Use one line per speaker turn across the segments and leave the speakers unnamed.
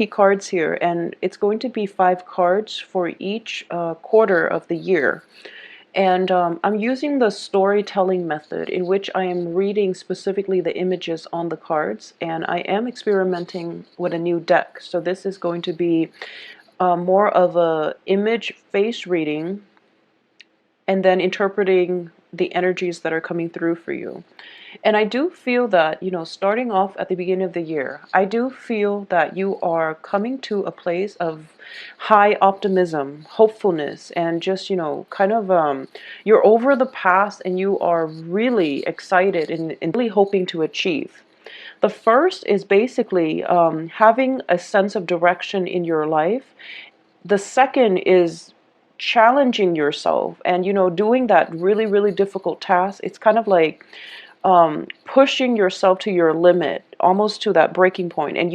cards here, and it's going to be 5 cards for each quarter of the year. And I'm using the storytelling method in which I am reading specifically the images on the cards, and I am experimenting with a new deck. So this is going to be more of a image face reading and then interpreting the energies that are coming through for you. And I do feel that, starting off at the beginning of the year, I do feel that you are coming to a place of high optimism, hopefulness, and just, kind of, you're over the past and you are really excited and really hoping to achieve. The first is basically having a sense of direction in your life. The second is challenging yourself and, doing that really, really difficult task. It's kind of like pushing yourself to your limit, almost to that breaking point, and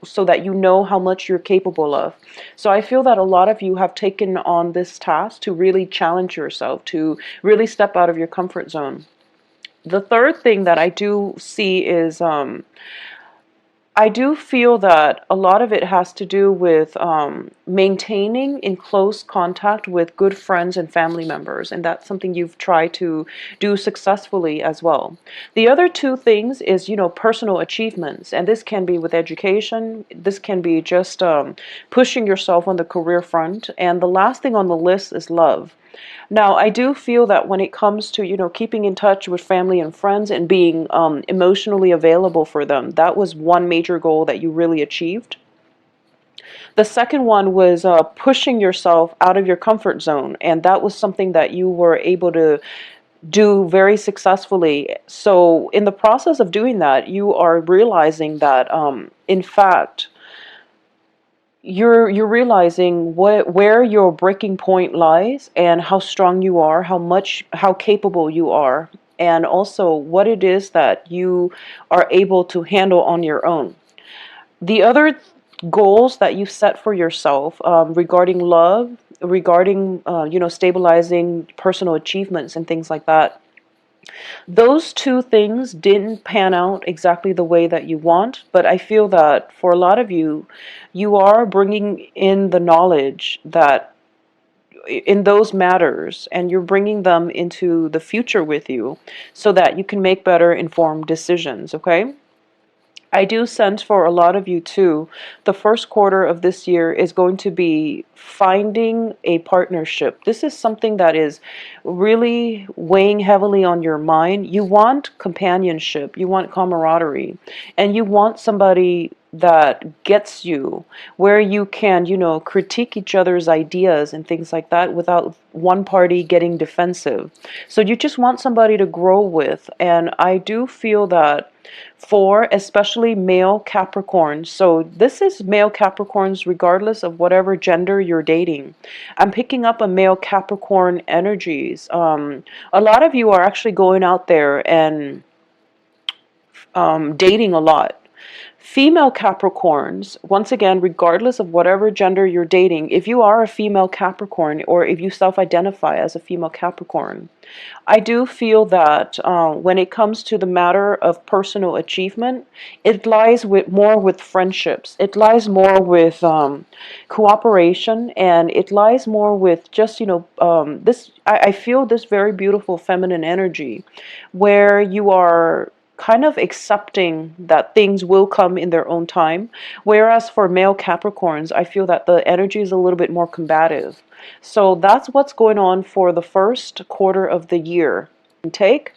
so that you know how much you're capable of. So I feel that a lot of you have taken on this task to really challenge yourself, to really step out of your comfort zone. The third thing that I do see is I do feel that a lot of it has to do with maintaining in close contact with good friends and family members, and that's something you've tried to do successfully as well. The other two things is, personal achievements, and this can be with education, this can be just pushing yourself on the career front, and the last thing on the list is love. Now, I do feel that when it comes to, keeping in touch with family and friends and being emotionally available for them, that was one major goal that you really achieved. The second one was pushing yourself out of your comfort zone, and that was something that you were able to do very successfully. So in the process of doing that, you are realizing that, in fact, you're realizing where your breaking point lies and how strong you are, how capable you are, and also what it is that you are able to handle on your own. The other goals that you set for yourself regarding love, regarding stabilizing personal achievements and things like that, those two things didn't pan out exactly the way that you want, but I feel that for a lot of you, you are bringing in the knowledge that in those matters, and you're bringing them into the future with you so that you can make better informed decisions, okay? I do sense for a lot of you too, the first quarter of this year is going to be finding a partnership. This is something that is really weighing heavily on your mind. You want companionship, you want camaraderie, and you want somebody that gets you, where you can, critique each other's ideas and things like that without one party getting defensive. So you just want somebody to grow with, and I do feel that for especially male Capricorns. So this is male Capricorns regardless of whatever gender you're dating. I'm picking up a male Capricorn energies. A lot of you are actually going out there and dating a lot. Female Capricorns, once again, regardless of whatever gender you're dating, if you are a female Capricorn or if you self-identify as a female Capricorn, I do feel that when it comes to the matter of personal achievement, it lies more with friendships. It lies more with cooperation, and it lies more with just, this, I feel this very beautiful feminine energy where you are kind of accepting that things will come in their own time. Whereas for male Capricorns, I feel that the energy is a little bit more combative. So that's what's going on for the first quarter of the year. Take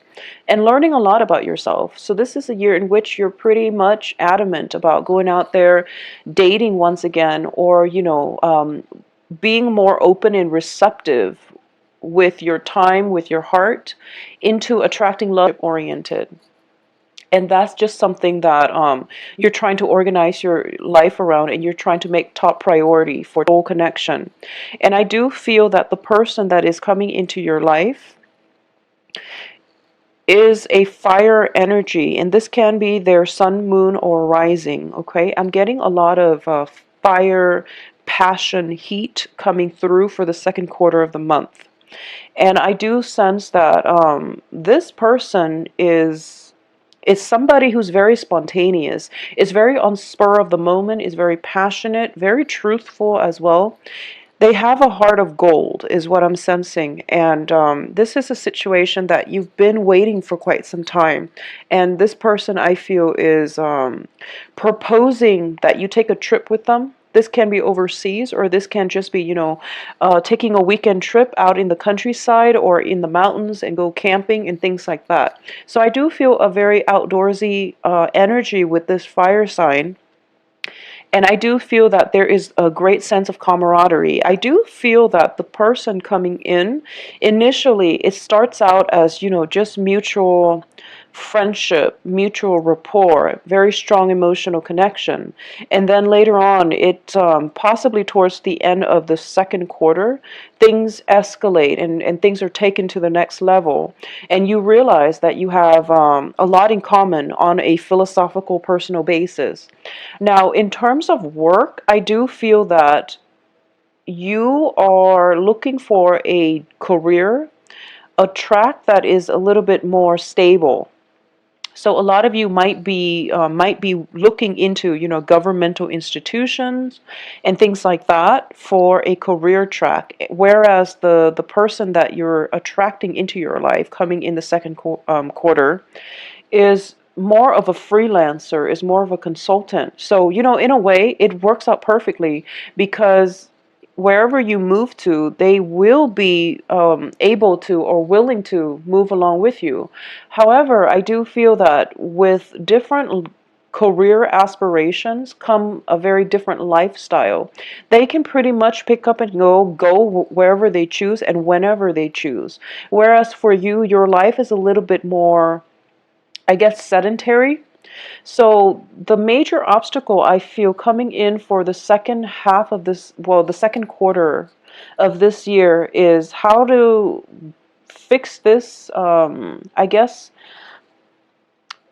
and learning a lot about yourself. So this is a year in which you're pretty much adamant about going out there, dating once again, or, being more open and receptive with your time, with your heart, into attracting love oriented. And that's just something that you're trying to organize your life around, and you're trying to make top priority for soul connection. And I do feel that the person that is coming into your life is a fire energy, and this can be their sun, moon, or rising, okay? I'm getting a lot of fire, passion, heat coming through for the second quarter of the month. And I do sense that this person is It's somebody who's very spontaneous, is very on spur of the moment, is very passionate, very truthful as well. They have a heart of gold, is what I'm sensing. And this is a situation that you've been waiting for quite some time. And this person, I feel, is proposing that you take a trip with them. This can be overseas, or this can just be, taking a weekend trip out in the countryside or in the mountains and go camping and things like that. So I do feel a very outdoorsy energy with this fire sign. And I do feel that there is a great sense of camaraderie. I do feel that the person coming in, initially, it starts out as, just mutual friendship, mutual rapport, very strong emotional connection. And then later on, it possibly towards the end of the second quarter, things escalate and things are taken to the next level. And you realize that you have a lot in common on a philosophical, personal basis. Now, in terms of work, I do feel that you are looking for a career, a track that is a little bit more stable. So a lot of you might be looking into, governmental institutions and things like that for a career track. Whereas the person that you're attracting into your life coming in the second quarter is more of a freelancer, is more of a consultant. So, in a way, it works out perfectly because wherever you move to, they will be able to or willing to move along with you. However, I do feel that with different career aspirations come a very different lifestyle. They can pretty much pick up and go wherever they choose and whenever they choose. Whereas for you, your life is a little bit more, I guess, sedentary. So the major obstacle I feel coming in for the second half of this, well, the second quarter of this year is how to fix this, I guess,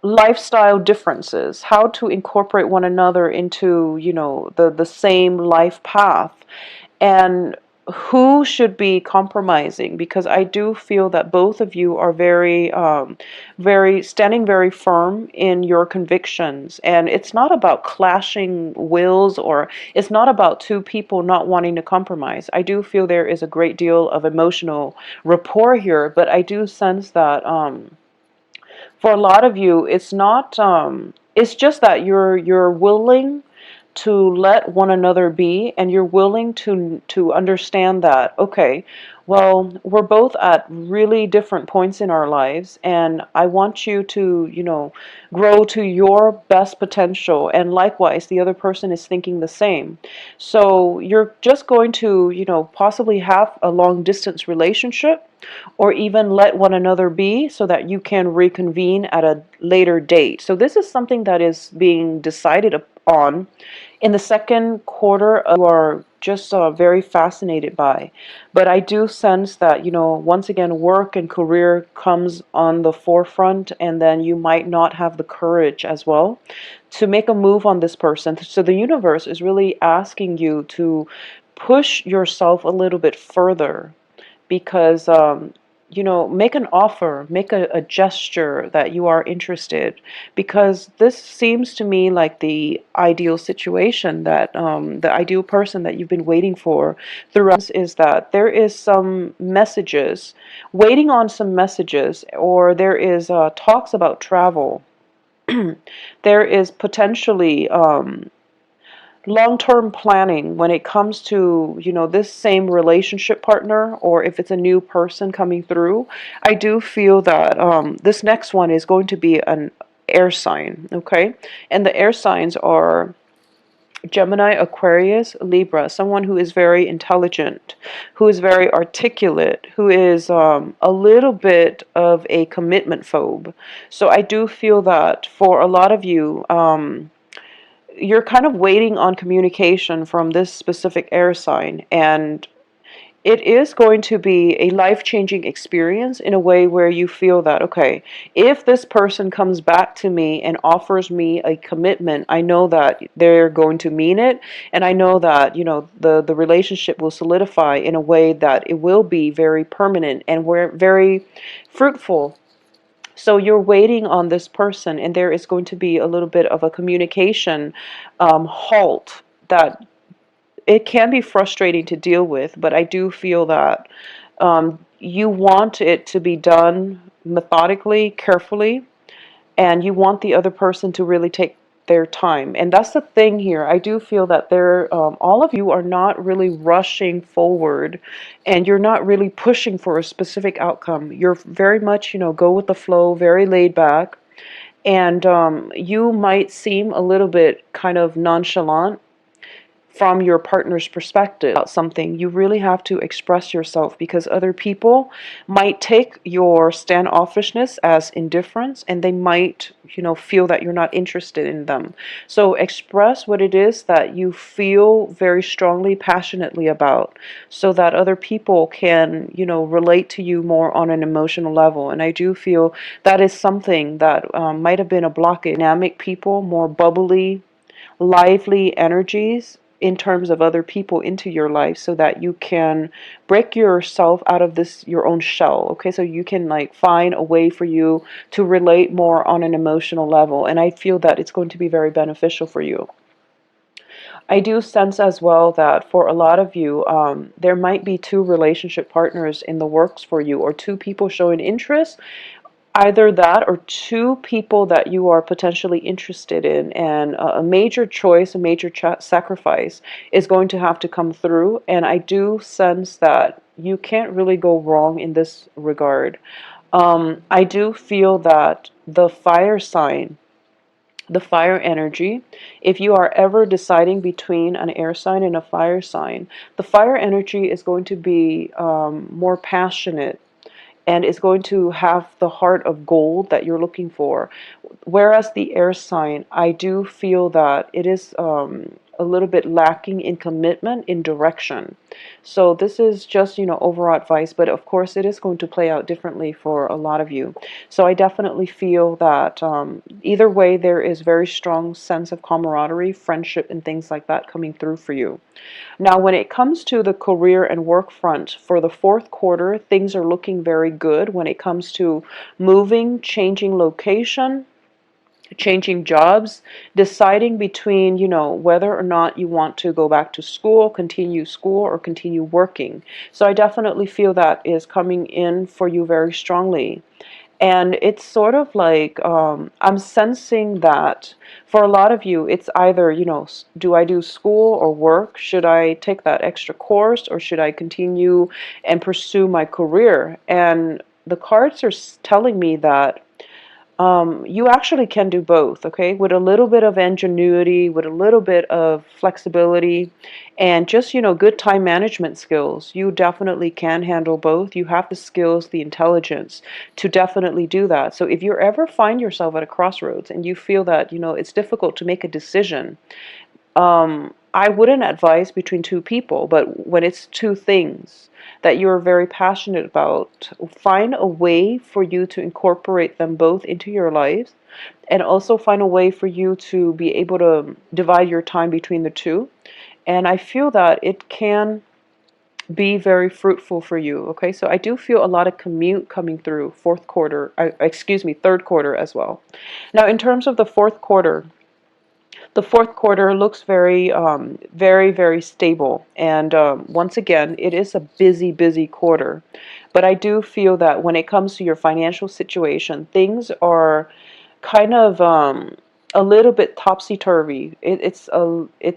lifestyle differences, how to incorporate one another into, the same life path. And who should be compromising, because I do feel that both of you are very standing very firm in your convictions, and it's not about clashing wills, or it's not about two people not wanting to compromise. I do feel there is a great deal of emotional rapport here, but I do sense that for a lot of you, it's not it's just that you're willing to let one another be, and you're willing to understand that, okay, well, we're both at really different points in our lives, and I want you to, grow to your best potential, and likewise the other person is thinking the same. So you're just going to, possibly have a long distance relationship, or even let one another be so that you can reconvene at a later date. So this is something that is being decided on in the second quarter. You are just very fascinated by. But I do sense that, once again, work and career comes on the forefront, and then you might not have the courage as well to make a move on this person. So the universe is really asking you to push yourself a little bit further, because make an offer, make a gesture that you are interested, because this seems to me like the ideal situation, that the ideal person that you've been waiting for throughout is that there is some messages, waiting on some messages, or there is talks about travel. There is potentially long-term planning when it comes to, this same relationship partner, or if it's a new person coming through. I do feel that this next one is going to be an air sign, okay? And the air signs are Gemini, Aquarius, Libra, someone who is very intelligent, who is very articulate, who is a little bit of a commitment phobe. So I do feel that for a lot of you, you're kind of waiting on communication from this specific air sign, and it is going to be a life-changing experience in a way where you feel that, okay, if this person comes back to me and offers me a commitment, I know that they're going to mean it, and I know that, the relationship will solidify in a way that it will be very permanent and we're very fruitful. So you're waiting on this person, and there is going to be a little bit of a communication halt that it can be frustrating to deal with, but I do feel that you want it to be done methodically, carefully, and you want the other person to really take their time. And that's the thing here. I do feel that all of you are not really rushing forward, and you're not really pushing for a specific outcome. You're very much, go with the flow, very laid back, and you might seem a little bit kind of nonchalant from your partner's perspective about something. You really have to express yourself, because other people might take your standoffishness as indifference, and they might, feel that you're not interested in them. So express what it is that you feel very strongly, passionately about, so that other people can, relate to you more on an emotional level. And I do feel that is something that might have been a blockage. Dynamic people, more bubbly, lively energies in terms of other people into your life, so that you can break yourself out of this your own shell. Okay, so you can like find a way for you to relate more on an emotional level, and I feel that it's going to be very beneficial for you. I do sense as well that for a lot of you, there might be two relationship partners in the works for you, or two people showing interest. Either that, or two people that you are potentially interested in, and a major choice, a major sacrifice is going to have to come through. And I do sense that you can't really go wrong in this regard. I do feel that the fire sign, the fire energy, if you are ever deciding between an air sign and a fire sign, the fire energy is going to be more passionate, and is going to have the heart of gold that you're looking for. Whereas the air sign, I do feel that it is a little bit lacking in commitment, in direction. So this is just, overall advice, but of course it is going to play out differently for a lot of you. So I definitely feel that either way, there is very strong sense of camaraderie, friendship, and things like that coming through for you. Now, when it comes to the career and work front for the fourth quarter, things are looking very good when it comes to moving, changing location, changing jobs, deciding between, whether or not you want to go back to school, or continue working. So I definitely feel that is coming in for you very strongly. And it's sort of like, I'm sensing that for a lot of you, it's either, do I do school or work? Should I take that extra course, or should I continue and pursue my career? And the cards are telling me that you actually can do both, okay? With a little bit of ingenuity, with a little bit of flexibility, and just, good time management skills, you definitely can handle both. You have the skills, the intelligence to definitely do that. So if you ever find yourself at a crossroads and you feel that, it's difficult to make a decision, I wouldn't advise between two people, but when it's two things that you're very passionate about, find a way for you to incorporate them both into your lives, and also find a way for you to be able to divide your time between the two. And I feel that it can be very fruitful for you. Okay, so I do feel a lot of commute coming through fourth quarter, excuse me, third quarter as well. Now, in terms of the fourth quarter looks very, very, very stable. And once again, it is a busy, busy quarter. But I do feel that when it comes to your financial situation, things are kind of a little bit topsy-turvy. It's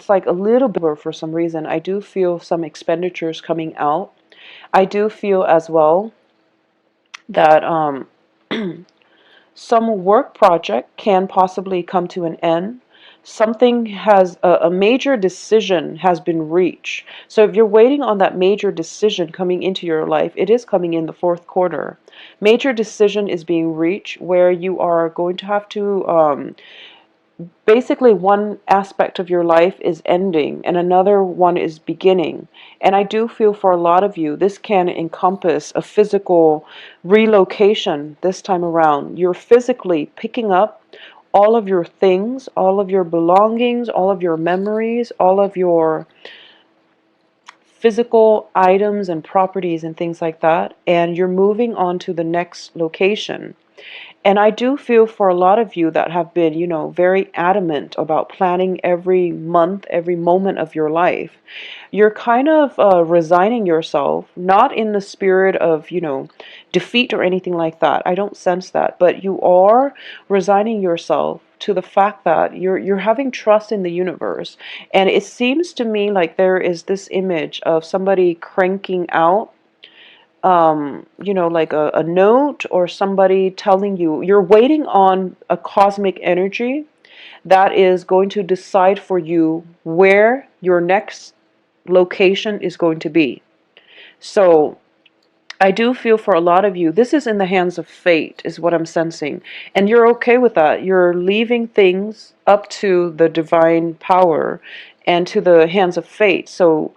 like a little bit for some reason. I do feel some expenditures coming out. I do feel as well that some work project can possibly come to an end. Something has a major decision has been reached. So if you're waiting on that major decision coming into your life, it is coming in the fourth quarter. Major decision is being reached where you are going to have to basically, one aspect of your life is ending and another one is beginning. And I do feel for a lot of you, this can encompass a physical relocation this time around. You're physically picking up all of your things, all of your belongings, all of your memories, all of your physical items and properties and things like that, and you're moving on to the next location. And I do feel for a lot of you that have been, very adamant about planning every month, every moment of your life, you're kind of resigning yourself, not in the spirit of, defeat or anything like that. I don't sense that, but you are resigning yourself to the fact that you're having trust in the universe. And it seems to me like there is this image of somebody cranking out like a note, or somebody telling you you're waiting on a cosmic energy that is going to decide for you where your next location is going to be. So I do feel for a lot of you, this is in the hands of fate, is what I'm sensing. And you're okay with that. You're leaving things up to the divine power and to the hands of fate. So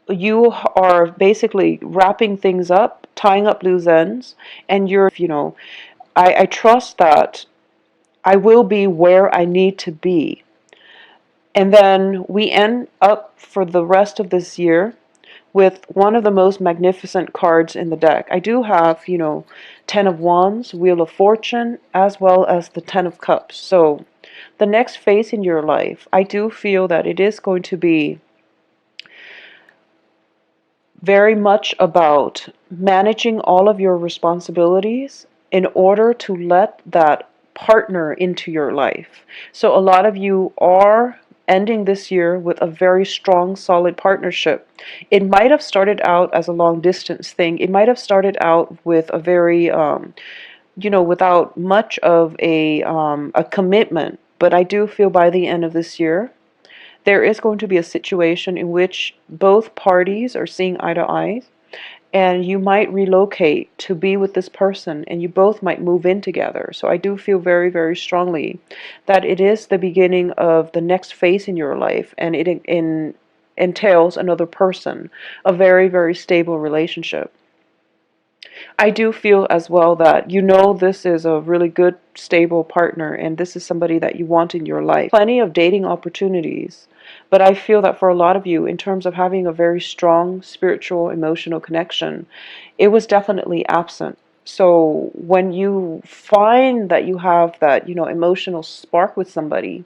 you are basically wrapping things up, tying up loose ends, and I trust that I will be where I need to be. And then we end up for the rest of this year with one of the most magnificent cards in the deck. I do have, Ten of Wands, Wheel of Fortune, as well as the Ten of Cups. So the next phase in your life, I do feel that it is going to be very much about managing all of your responsibilities in order to let that partner into your life. So a lot of you are ending this year with a very strong, solid partnership. It might have started out as a long distance thing. It might have started out with a very, without much of a commitment. But I do feel by the end of this year, there is going to be a situation in which both parties are seeing eye to eye, and you might relocate to be with this person, and you both might move in together. So I do feel very, very strongly that it is the beginning of the next phase in your life, and entails another person, a very, very stable relationship. I do feel as well that this is a really good, stable partner, and this is somebody that you want in your life. Plenty of dating opportunities, but I feel that for a lot of you, in terms of having a very strong spiritual, emotional connection, it was definitely absent. So when you find that you have that, emotional spark with somebody,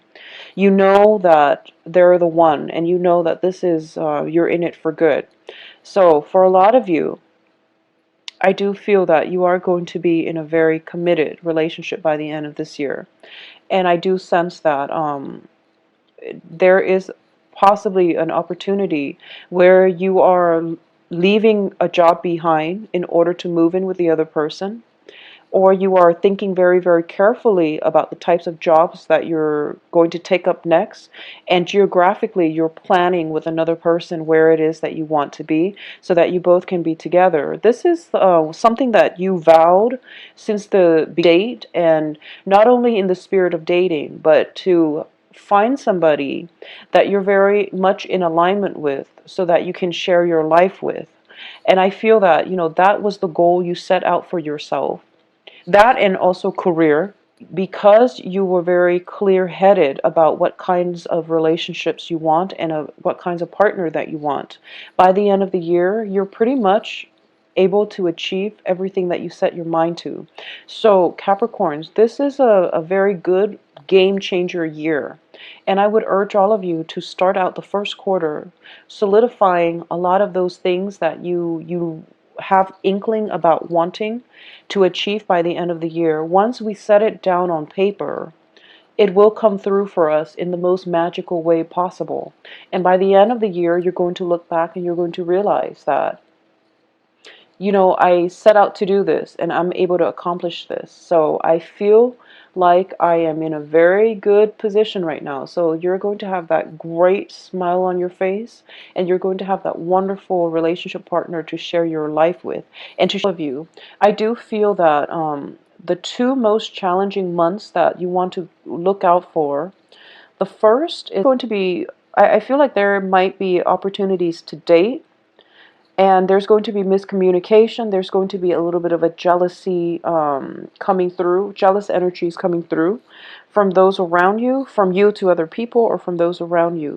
you know that they're the one, and you know that this is, you're in it for good. So for a lot of you, I do feel that you are going to be in a very committed relationship by the end of this year. And I do sense that there is possibly an opportunity where you are leaving a job behind in order to move in with the other person, or you are thinking very, very carefully about the types of jobs that you're going to take up next, and geographically you're planning with another person where it is that you want to be so that you both can be together. This is something that you vowed since the date, and not only in the spirit of dating, but to find somebody that you're very much in alignment with so that you can share your life with. And I feel that, that was the goal you set out for yourself. That, and also career, because you were very clear-headed about what kinds of relationships you want, and what kinds of partner that you want. By the end of the year, you're pretty much able to achieve everything that you set your mind to. So Capricorns, this is a very good game changer year. And I would urge all of you to start out the first quarter solidifying a lot of those things that you have inkling about wanting to achieve by the end of the year. Once we set it down on paper, it will come through for us in the most magical way possible. And by the end of the year, you're going to look back and you're going to realize that, I set out to do this and I'm able to accomplish this. So I feel like I am in a very good position right now. So you're going to have that great smile on your face, and you're going to have that wonderful relationship partner to share your life with. And to all of you, I do feel that the two most challenging months that you want to look out for, the first is going to be, I feel like there might be opportunities to date, and there's going to be miscommunication. There's going to be a little bit of a jealousy coming through, jealous energies coming through from those around you, from you to other people, or from those around you.